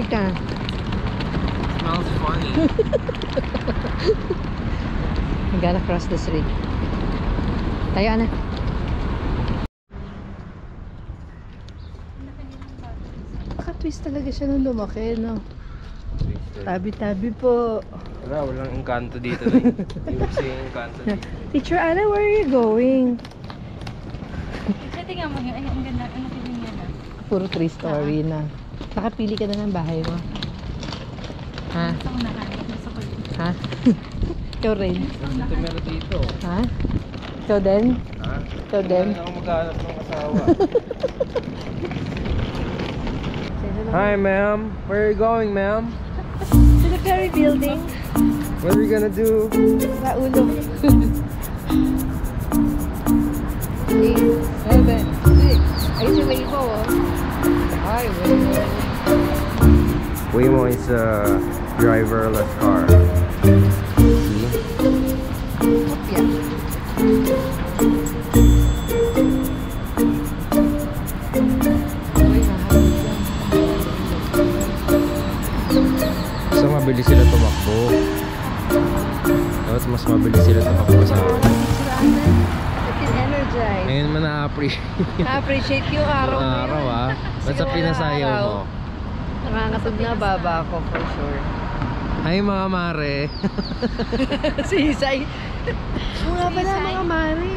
America? Smells funny. We gotta cross the street. Tayo na. Naka-twist talaga siya nung lumaki, no? Tabi-tabi po. Wala, walang engkanto dito na yun. Yung engkanto dito. Teacher Anna, where are you going? Teacher, tingnan mo yun. Ay, ang ganda. Ang nakilin niya na. Puro 3-story na. Nakapili ka na ng bahay mo. Ha? Gusto ko na kahit. Gusto ko yun. Ha? Ikaw rin? Dito meron dito. Ha? Ikaw din? Ha? Ikaw din? Hindi ako maghanap ng asawa. Hi ma'am, where are you going ma'am? To the Ferry Building. What are you gonna do? Sa ulo. 8, 7, 6. Ayun si Waymo, oh. Hi, Waymo. Waymo is a driverless car. See? Yeah. So mabilis sila tumakbo. Dapat mas mabilis sila tumakbo sa akin. Energize. Ngayon man na-appreciate Na-appreciate yung araw yung na araw yun. ah. Ba't sa Siguro pinasayaw araw. mo? Nangangatog na baba ako for sure. Hi mga mare. Si Isay. Mga pala mga mare.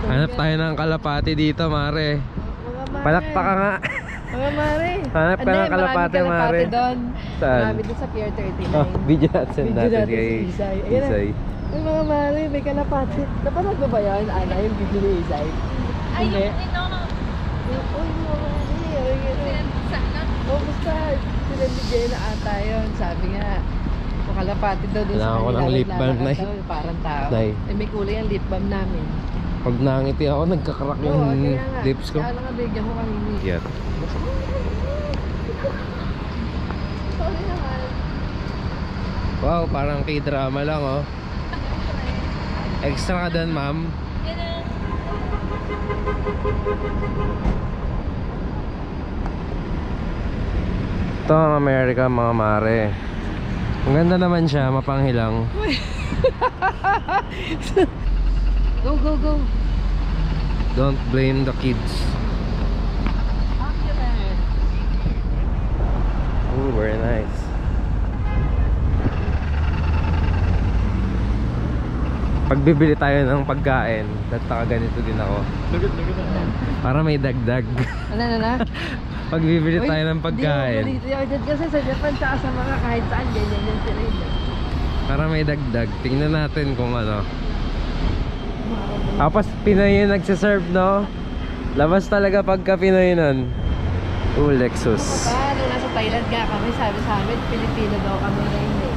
Hanap tayo ng kalapati dito mare. Mga mare. Palakpa ka nga. Mga mare. Hanap ka ng kalapate mare. Doon. Saan? Marami doon sa Pier 39. Oh, video natin Video natin natin kay si Isay. Ayan na. Isay. Ay mga mare, may kalapate. Napanood mo ba yan, Ana, yung video ni Isay? Ay, Hindi. yung ino. Uy, mga mare. Sana. Oh, basta. Sila ni Jenna ata yun. Sabi nga, makalapati daw doon Kailangan ko ng kanila, lip balm, naglalakad Nay. daw, parang tao. Nay. Eh, may kulay ang lip balm namin. Pag nangiti ako, nagkakarak yung Oo, kaya nga. lips ko. Kaya nga bigyan ko kanini. Yeah. Sorry naman. Wow, parang k-drama lang oh. Extra ka dun ma'am. Yan na. Ito ang Amerika mga mare. Ang ganda naman siya, mapanghilang. Go, go, go. Don't blame the kids. Oh, very nice. Pag bibili tayo ng pagkain, ganito din ako. Para may dagdag. Ano na? Pag bibili Uy, tayo ng pagkain, Di ako dito kasi sa Japan tsaka sa mga kahit saan ganyan yan sila yun. para may dagdag. Tingnan natin kung ano. Tapos Pinoy yung nagsiserve, no? Labas talaga pagka Pinoy nun. Lexus. Nung nasa Thailand nga kami, sabi sa amin, Pilipino daw kami ngayon eh.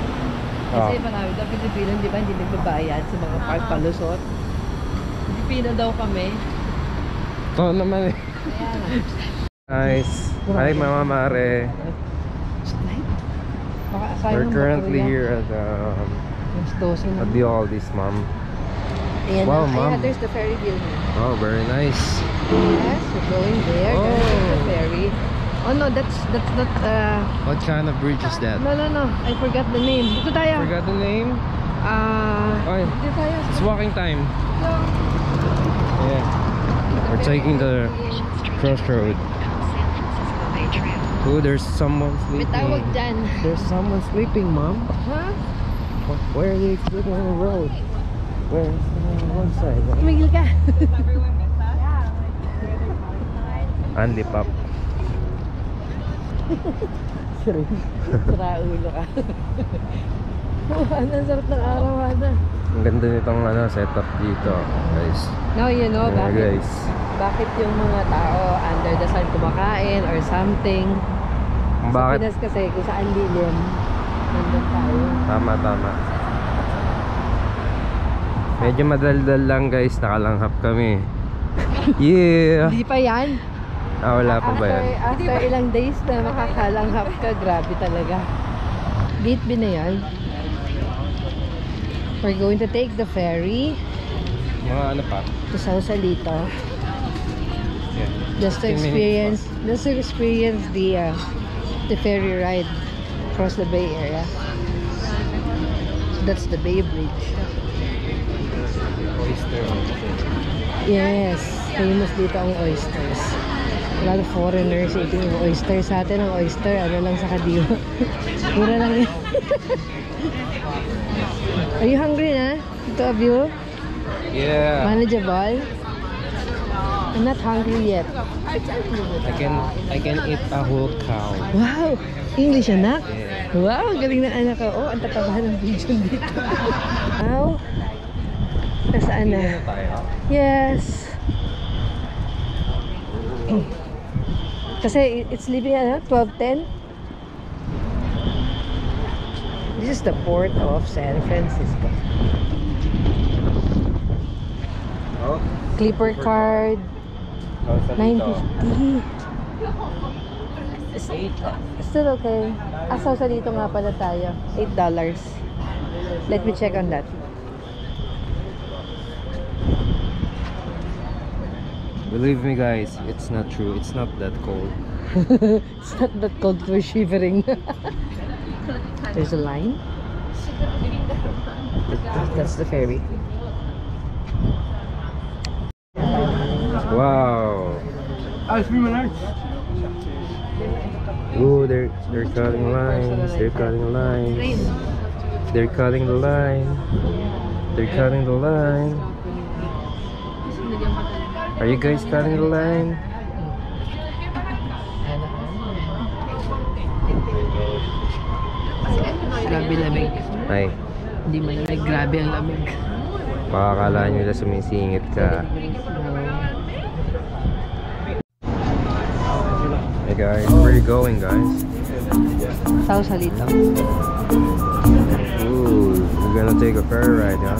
Kasi marami daw Pilipino, di ba, hindi nagbabayad sa mga park palusot. Pilipino daw kami. Ito naman eh. Kaya nga. Nice. Hi mga mare. Baka assign We're mo currently kuya. here at Mas 12 na. what do you call this, ma'am? Ayan Wow, na. ma'am. Ayan, there's the ferry building. Oh, very nice. Yes, we're going there. Oh. There's the ferry. Oh no, that's not What kind of bridge is that? no. I forgot the name. Dito tayo. Forgot the name? Oy, Dito tayo. it's walking time. So, Yeah. We're taking the crossroad. Oh, there's someone may sleeping. tawag dyan. There's someone sleeping, mom. Ha? Where are they sleeping on the road? Where's one side? Tumigil ka. Andy Pop. Sira ulo ka. Oh, ang sarap ng araw, Ana. Ang ganda nitong setup dito, guys. Now you know Yeah, guys. bakit yung mga tao under the sun kumakain or something. Kung Sa bakit? Pinas kasi kung saan lilim, nandun tayo. Tama. Medyo madaldal lang guys, nakalanghap kami. Yeah! Hindi pa yan. Wala pa ba yan? After ilang days na makakalanghap ka, grabe talaga. Beat na yan. We're going to take the ferry Mga ano pa? to Sausalito Yeah. just to 15 minutes experience the the ferry ride across the Bay Area. That's the Bay Bridge. Oyster. Yes, famous dito ang oysters. A lot of foreigners eating oysters. Sa atin ang oyster, ano lang sa kadiwa. Mura lang yun. Are you hungry na? Two of you? Yeah. Manageable? I'm not hungry yet. I can eat a whole cow. Wow! English anak? Yeah. Wow! Galing na anak ko. Oh, ang tatabahan ng video dito. Wow! Nasaan na? Hindi na tayo. Yes! Kasi it's leaving at 12:10. This is the port of San Francisco. Oh. Clipper card, Oh, $9.50. Still okay. Asaw sa dito nga pala tayo. $8. Let me check on that. Believe me guys, it's not true. It's not that cold. It's not that cold for shivering. There's a line. That's the ferry. Wow. Ooh, they're cutting lines. They're cutting lines. They're cutting the line. They're cutting the line. Are you guys cutting the line? Grabe lamig. Ay, Hindi malamig. Grabe ang lamig. makakala nyo na sumisingit ka. Hey guys, where are you going guys? Sausalito. Ooh, we're gonna take a ferry ride, huh?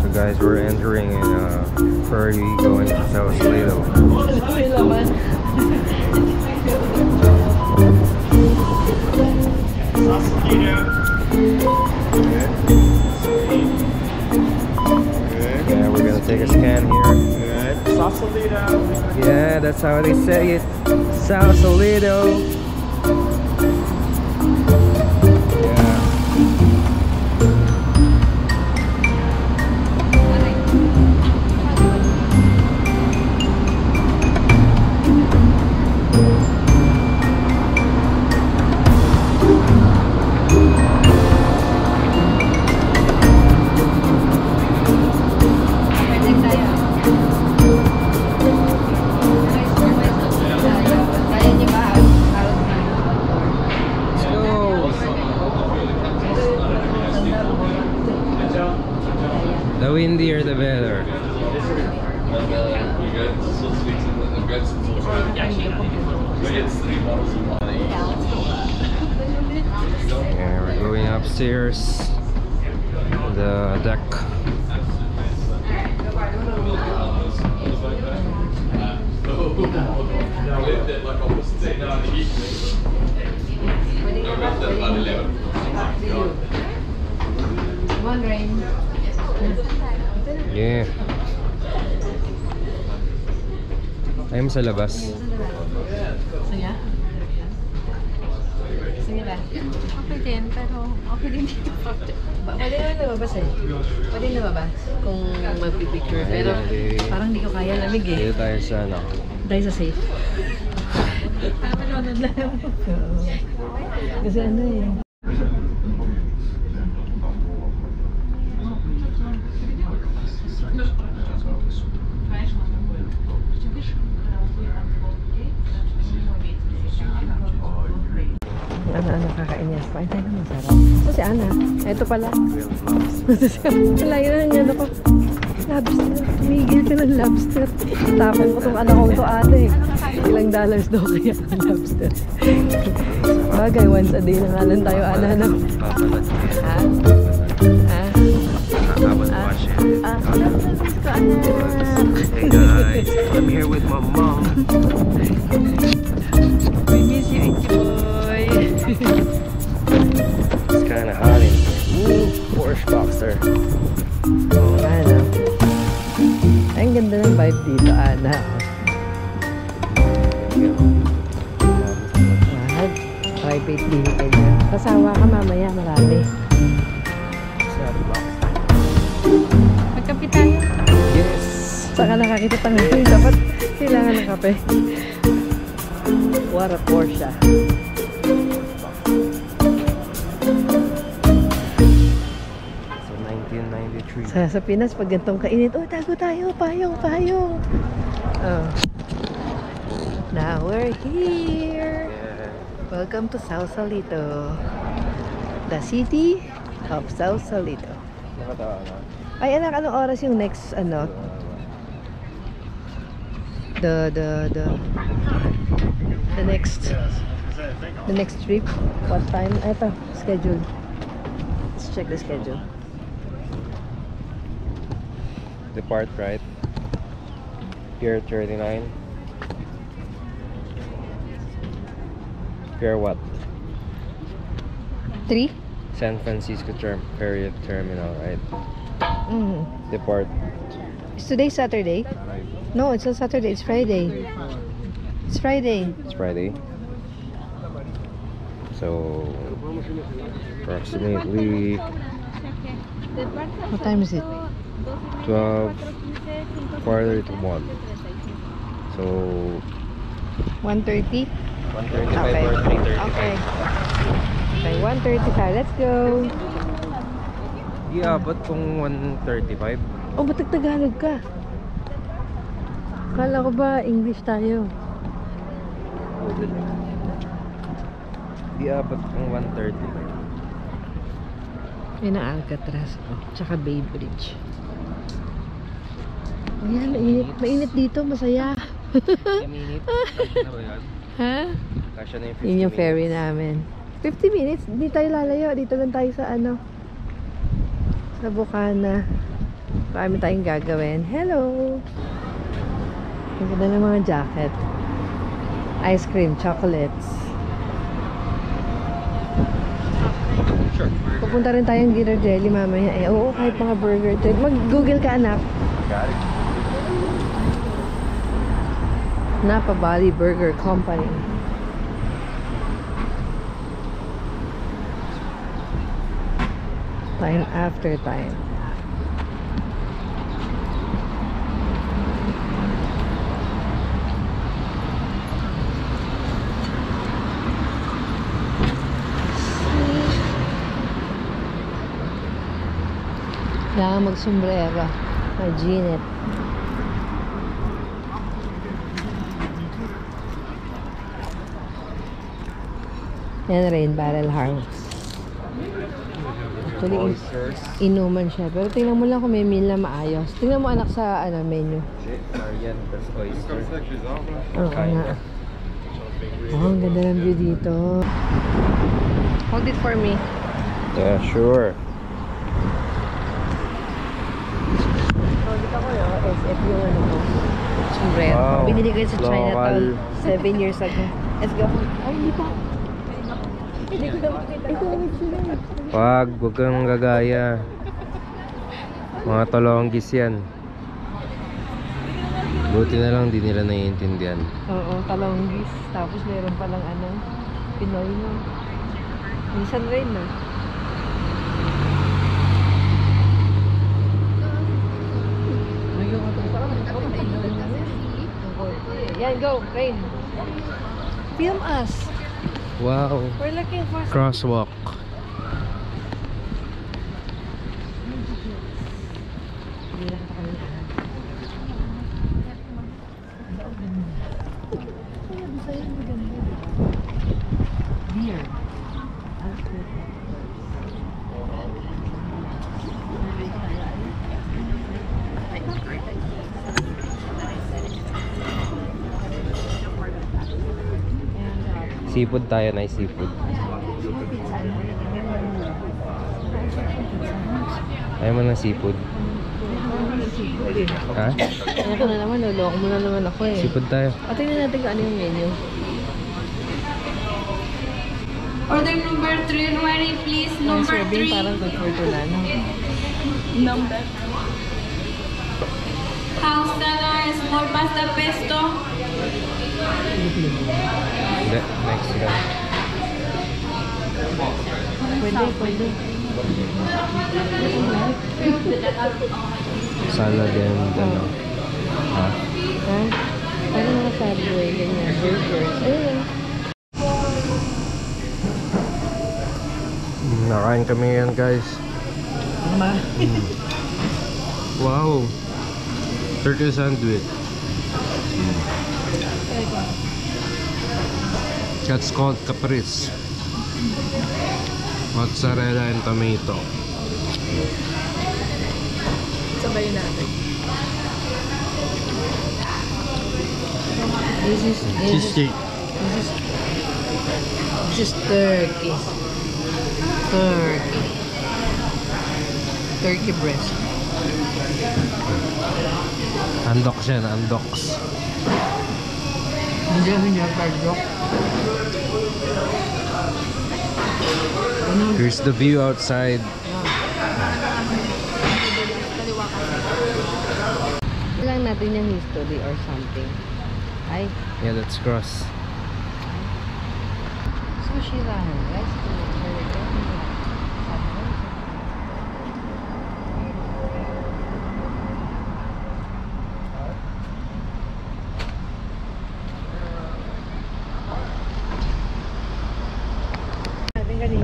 So guys, we're entering in a ferry going to Sausalito. May laman. Yeah, we're gonna take a scan here. Yeah, that's how they say it. Sausalito. Yeah. Let's go. The windier the better. Yeah, we're going upstairs. The deck. Come on, Rain. Yeah. Ayaw mo sa labas. Sige. Sige ba? Okay din, pero okay din dito. Pwede naman lumabas eh. Pwede lumabas kung magpipicture. Pero parang hindi ko kaya lamig eh. Dito tayo sa ano. Tayo sa safe. Manonood lang. Oo. Kasi ano eh. Ano kakain niya? Kain tayo ng masarap. So si Ana, ito pala. Wala yun yan ako. Lobster. Tumigil ka ng lobster. Tapon mo itong anak ko ito ate. Ilang dollars daw kaya ang lobster. Bagay, once a day na nga lang tayo Ana. Ha? Ha? Hey guys, I'm here with my mom. We miss you, Inky boy. It's kind of hot in here. Ooh, Porsche Boxer. Ano? Ay, ang ganda ng vibe dito, Ana. private vehicle niya. Kasawa ka mamaya, marami. Magkape tayo. Yes! Saka nakakita tayo ngayon. Dapat kailangan ng kape. What a Porsche. So 1993. Sa Pinas, pag gantong kainit, oh, tago tayo, payong, payong. Oh. Now we're here. Yeah. Welcome to Sausalito. The city of Sausalito. Nakatawa na. Ay, anak, anong oras yung next, ano? The next trip? What time? Ito, schedule. Let's check the schedule. Depart right. Pier 39. Pier what? 3? San Francisco Ferry Terminal, right? Mm. Depart. Is today Saturday? No, it's not Saturday. It's Friday. It's Friday. It's Friday. So approximately What time is it? 12 quarter to 1. So 1:30? 1:35 Okay. or 3:30. Okay. Okay, 1:35. Let's go. Yeah, but kung 1:35. Oh, ba't Tagalog ka? Kala ko ba English tayo? Di abot kung 1:35. Yan ang Alcatraz. Tsaka Bay Bridge. Ayan, mainit. Mainit dito. Masaya. 50 minutes. Kasya na ba yan? Ha? Kasya na yung 50 Yun yung ferry minutes. namin. 50 minutes? Hindi tayo lalayo. Dito lang tayo sa ano. Sa Bukana. Marami tayong gagawin. Hello! Ang ganda ng mga jacket. Ice cream, chocolates. Sure. Pupunta rin tayong Dinner Jelly mamaya. Eh, oo, kahit mga burger. Mag-google ka, anak. Got it. Napa Valley Burger Company. Time after time. Kailangan mag-sombrero. Mag-ginet. Yan, Rain Barrel House. Actually, Oysters. inuman siya. Pero tingnan mo lang kung may meal na maayos. Tingnan mo anak sa ano, menu. Marian, that's oyster. Oo nga. Oh, ang ganda ng view dito. Hold it for me. Yeah, sure. Hold it ako yun. SF yung ano ko. Sombrero. Wow. Binili ko yun sa Chinatown Local. 7 years ago. Let's go. Ay, hindi pa. Hindi ko lang makita. Ito ang sila. Huwag kang gagaya. Mga tolonggis yan. Buti na lang di nila naiintindihan. Oo, talonggis. Tapos meron palang ano, Pinoy no. Minsan rin na. Yan, go, Rain. Film us. Wow. We're looking for Crosswalk. Hindi na kita kanina. Beer. Seafood tayo na, seafood. Ayaw mo ng seafood? Ha? Kaya ka na naman, nuloko mo na naman ako eh. Seafood tayo. O, tingnan natin kung ano yung menu. Order number 3, ready please. Ang Number serving 3. parang good for tonight. Number. House dinner, small pasta pesto. Hindi, Mexican. Pwede. Salad and ano. Ha? Ha? Ano mga Subway, ganyan, burgers. Ayun. Nakain kami yan guys. Wow. Turkey sandwich. That's called caprese. Mozzarella and tomato. Sabay natin. This is Cheesecake. turkey. Turkey breast. Andox yan, andox. Hindi pardok. Here's the view outside. Lang natin yung history or something. Ay, Yeah, let's cross. sushi ramen, guys.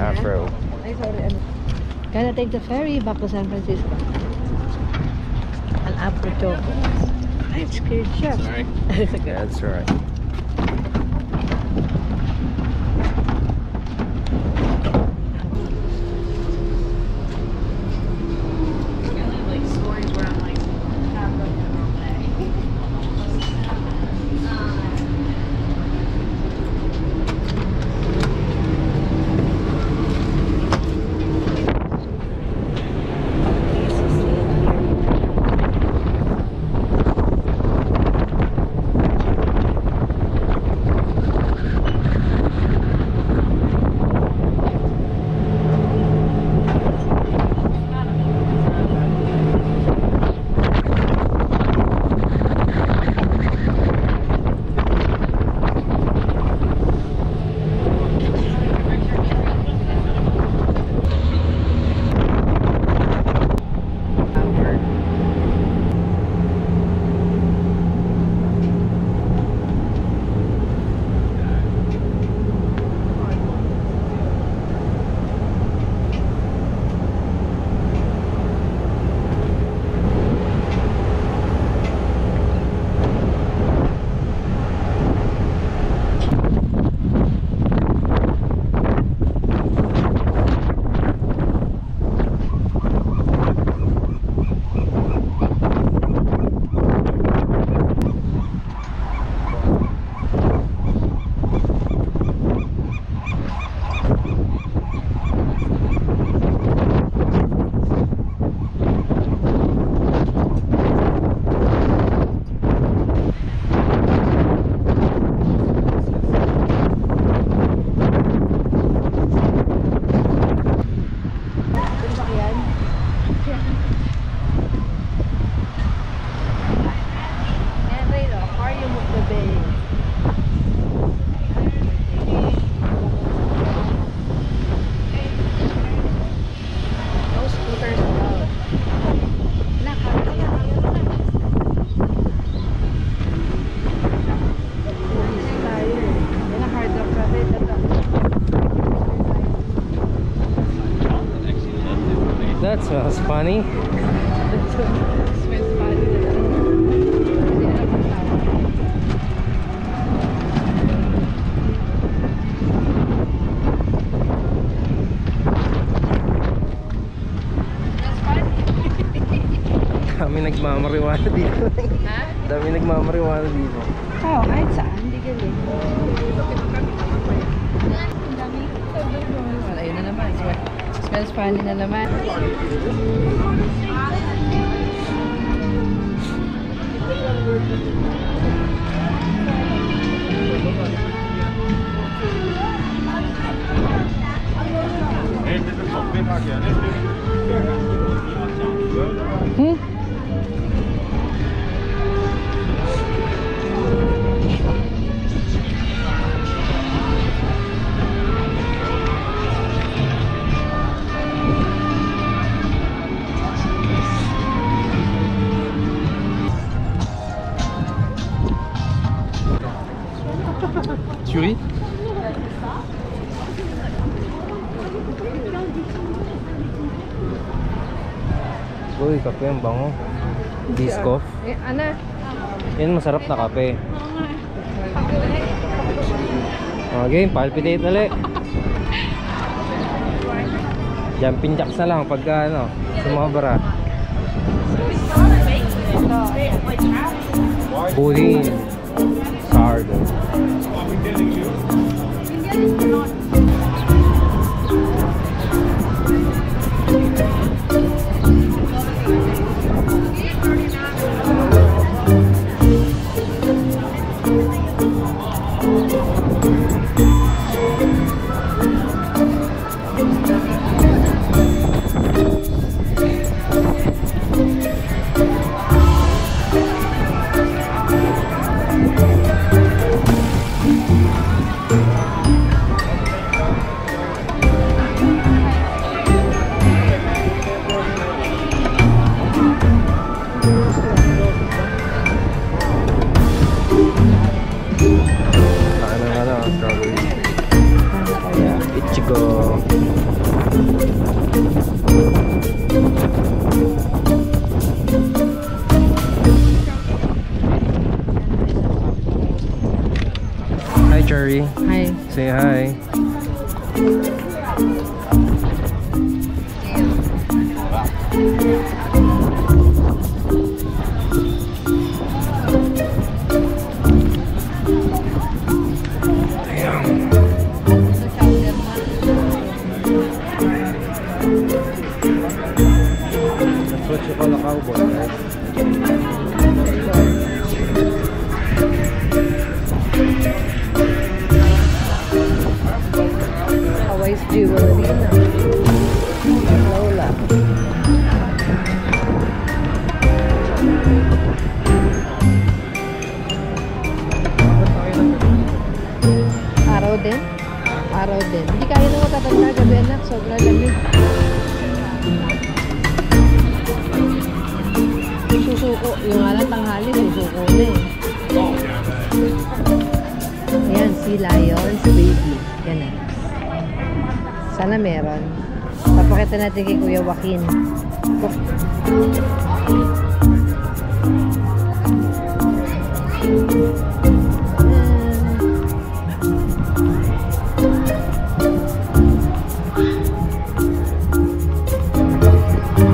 Afro. Ay, sorry. Gonna take the ferry back to San Francisco. An Afro choco. I'm scared siya. Sorry. Yeah, that's right. That smells funny. Dami nagmamariwana dito. Ha? Dami nagmamariwana dito. Oo, kahit saan. Hindi galing. Ayun na naman. Smells funny na naman. Uy, kape ang bango. Biscoff. Eh, ana. Yan, masarap na kape. Okay, palpitate ulit. Jumping jacks na lang pagka ano, sumabara. Pudding. Sourdough. Hi, Cherry. Hi. Say hi. That's what you call a cowboy, right? Hawaii's Jewelry na. Lola. Araw din? Araw din. Hindi kaya na matatanda gabi anak. Sobrang lamig. Susuko. Yung alang tanghali, susuko na eh. Ayan, si Lions Baby. Yan na. Sana meron. Papakita natin kay Kuya Joaquin.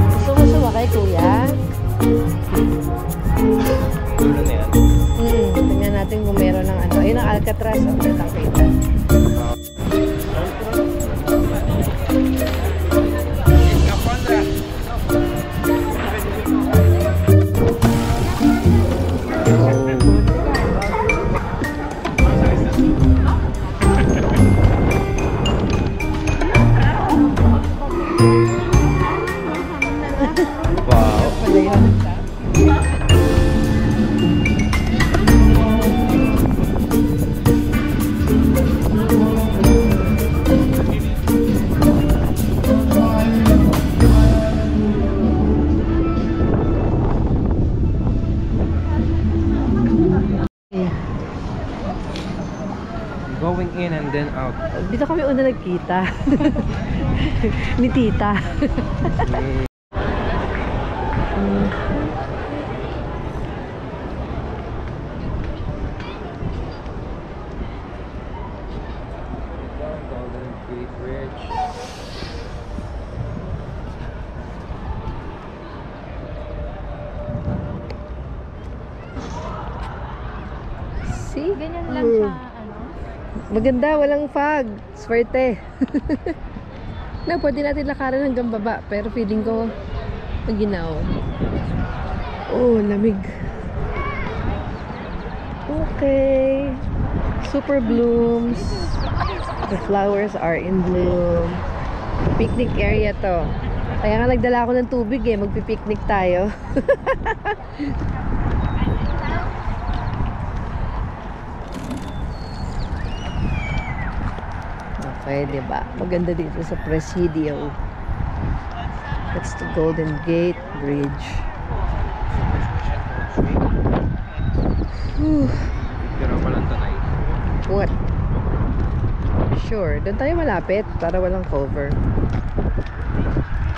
Gusto mo sumakay, Kuya? Dulo na yan. Tingnan natin kung meron ng ano. Ayun ang Alcatraz. Oh, kitang-kita. Wow. Pala yun. Going in and then out. Dito kami una nagkita. Ni tita. Golden Gate Bridge. See? Ganyan lang siya, ano? Maganda, walang fog. Swerte. Na, pwede natin lakaran hanggang baba. Pero feeling ko, maginaw. Oh, lamig. Okay. Super blooms. The flowers are in bloom. Picnic area to. Kaya nga nagdala ako ng tubig eh. Magpipiknik tayo. Okay, diba? Maganda dito sa Presidio. That's the Golden Gate Bridge. Whew. Pero palang tanay. What? Sure. Doon tayo malapit para walang cover.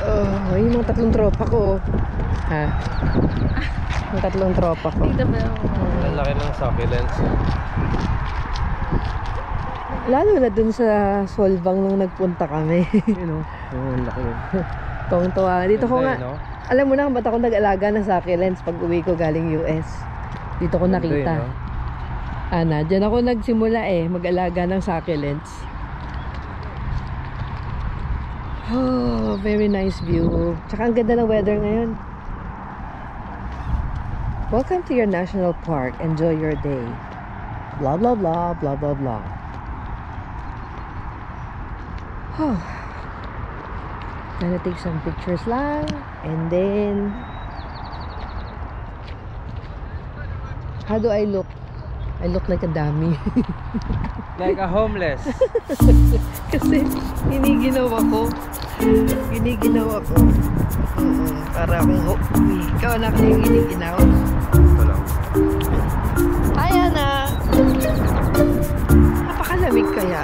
Oh, yung mga tatlong tropa ko. Ha? Yung tatlong tropa ko. Tingnan ba ako? Ang laki ng succulents. Lalo na dun sa Solvang nung nagpunta kami. Yun o. Ang laki yun. Tong-tuwa. Dito ko nga, No? alam mo na kung ba't ako nag-alaga ng succulents pag uwi ko galing US. Dito ko nakita. Ana, dyan ako nagsimula mag-alaga ng succulents. Oh, very nice view. Tsaka ang ganda ng weather ngayon. Welcome to your national park. Enjoy your day. Blah, blah, blah, blah, blah, blah. Oh. Gonna take some pictures lang. And then... How do I look? I look like a dummy. Like a homeless. Kasi giniginaw ako. Para akong ikaw na ka yung giniginaw. Ito lang. Hi, Ana! Napakalamig kaya.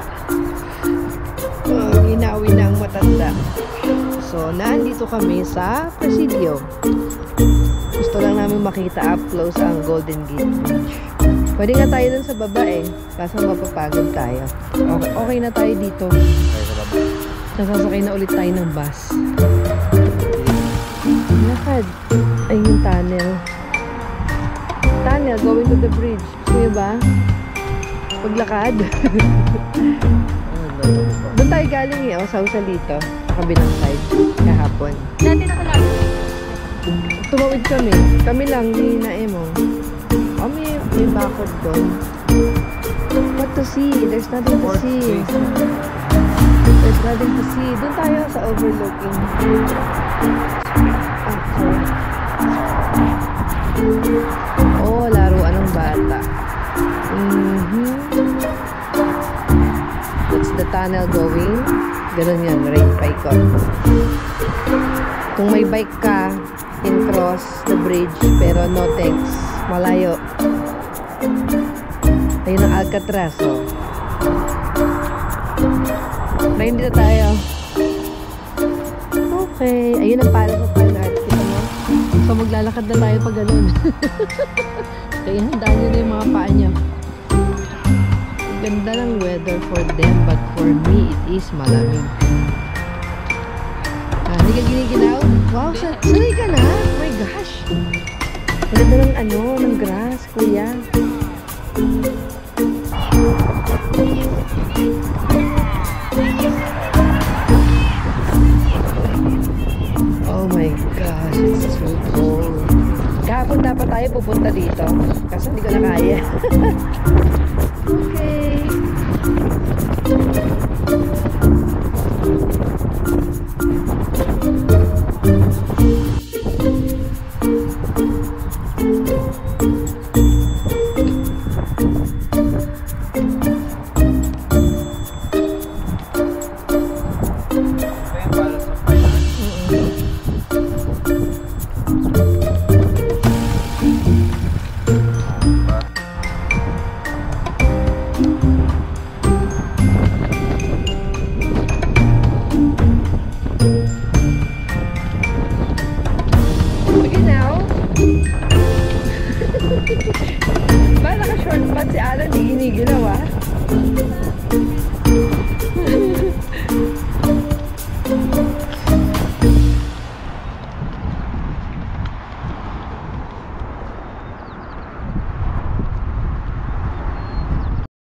Ginawi na ang matanda. So, nandito kami sa Presidio. Gusto lang namin makita up close ang Golden Gate Bridge. Pwede nga tayo dun sa baba kaso mapapagod tayo. Okay na tayo dito. Ay, sa baba. Nasasakay na ulit tayo ng bus. Lakad. Ay, yung tunnel. Tunnel going to the bridge. Gusto nyo ba? Paglakad. Doon tayo galing sa dito. Sa kabilang side. Kahapon. Dati nakalaro. Tumawid kami. Kami lang ni Naemo. Oh, may bakod doon. What to see? There's nothing to see. There's nothing to see. Doon tayo sa overlooking. Oh, laruan ng bata. That's the tunnel going. Ganun yan, rain paikot. Kung may bike ka, can cross the bridge, pero no thanks. Malayo. Ayun ang Alcatraz, oh. Ngayon dito tayo. Okay. Ayun ang pala sa fine art. Kita mo? So maglalakad na tayo pag ganun. Kaya handaan nyo na yung mga paa nyo. Ganda ng weather for them, but for me, it is malamig. Hindi ka giniginaw? Wow, sanay ka na? Oh my gosh. Maganda ng grass, kuya. Oh my gosh, it's so cold. Kahapon dapat tayo pupunta dito. Kaso hindi ko na kaya. Okay. Ba, naka-shortcut si Alan, di giniginaw ah.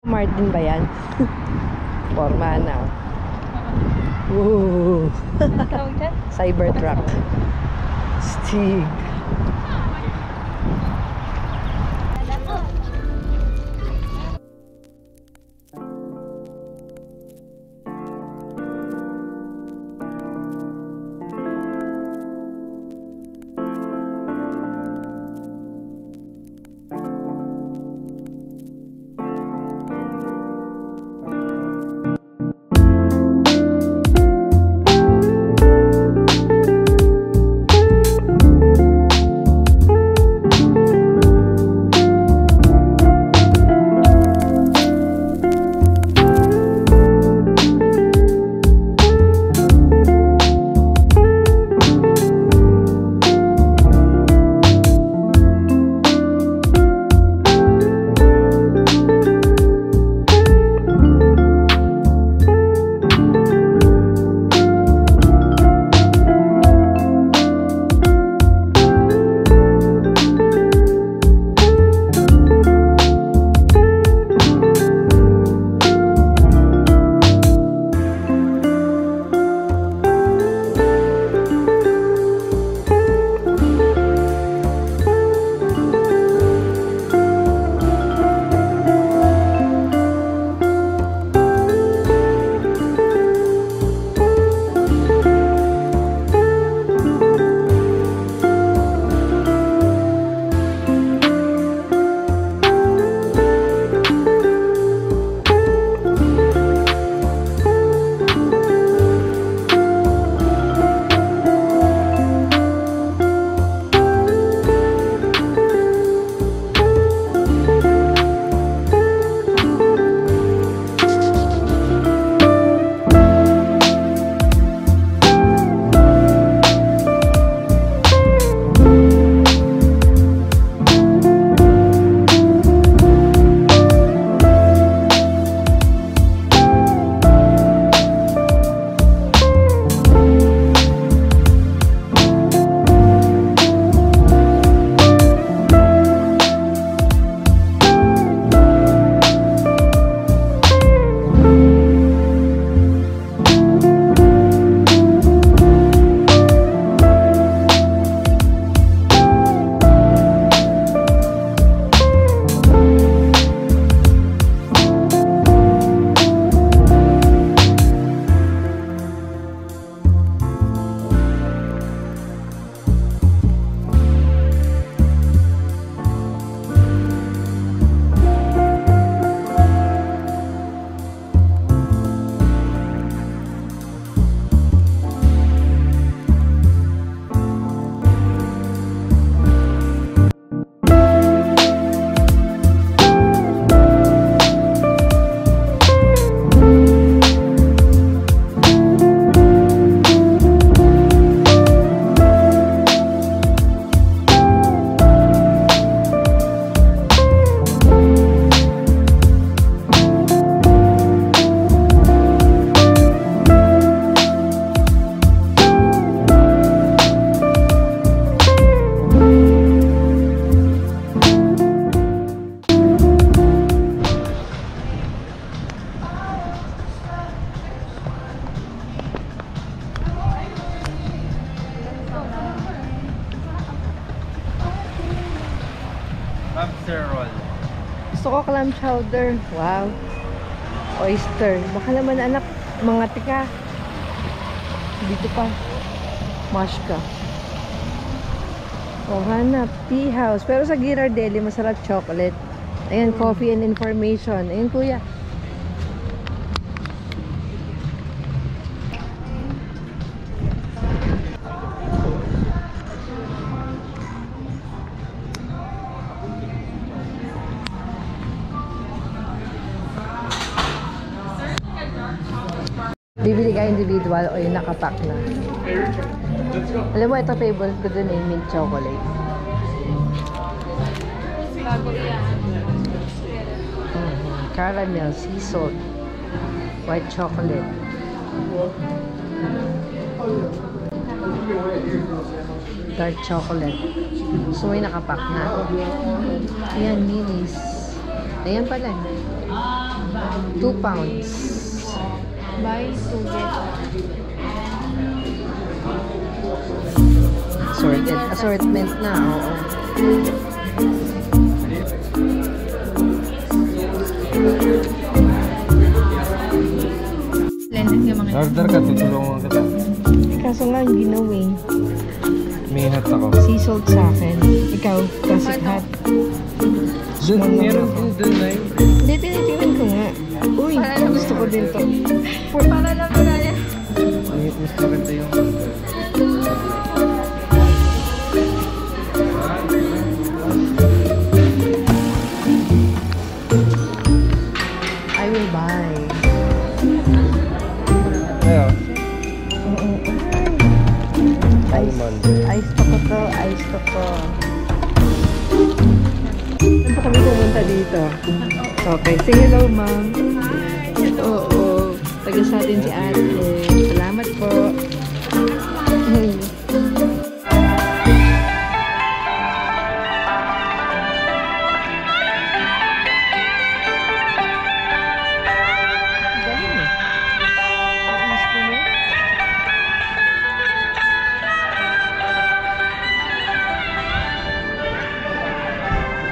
Martin ba yan? Forma na. Woo! Tawag dyan? Cybertruck. Stig. oyster roll. Gusto ko clam chowder. Wow. Oyster. Baka naman anak, mga tika. Dito pa. Mash ka. O, hanap. Tea house. Pero sa Girardelli, masarap chocolate. Ayan, coffee and information. Ayan, kuya. Bibili ka individual o yung nakapack na. Alam mo, ito favorite ko dun eh, mint chocolate. Bago yan. Caramel, sea salt, white chocolate. Dark chocolate. So, may nakapack na. Ayan, minis. Ayan pala. 2 pounds. Buy 2 get. Assortment na, oo. Blended yung mga Order ka, tutulungan kita. Kaso nga, ginawin. May hat ako. Sea salt sa akin. Ikaw, classic hat. Doon, meron din doon na yun. Hindi, tinitingnan ko nga. Uy, gusto ko din to. para lang wala yan. Mas maganda yung... I will buy. Ayo. Ice to ko to. Ice to ko. Saan pa kami pumunta dito? Okay. Say hello, ma'am. Oo. Taga sa atin si ate. Salamat po. Galing eh. Ayos mo na.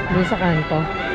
Doon sa kanto.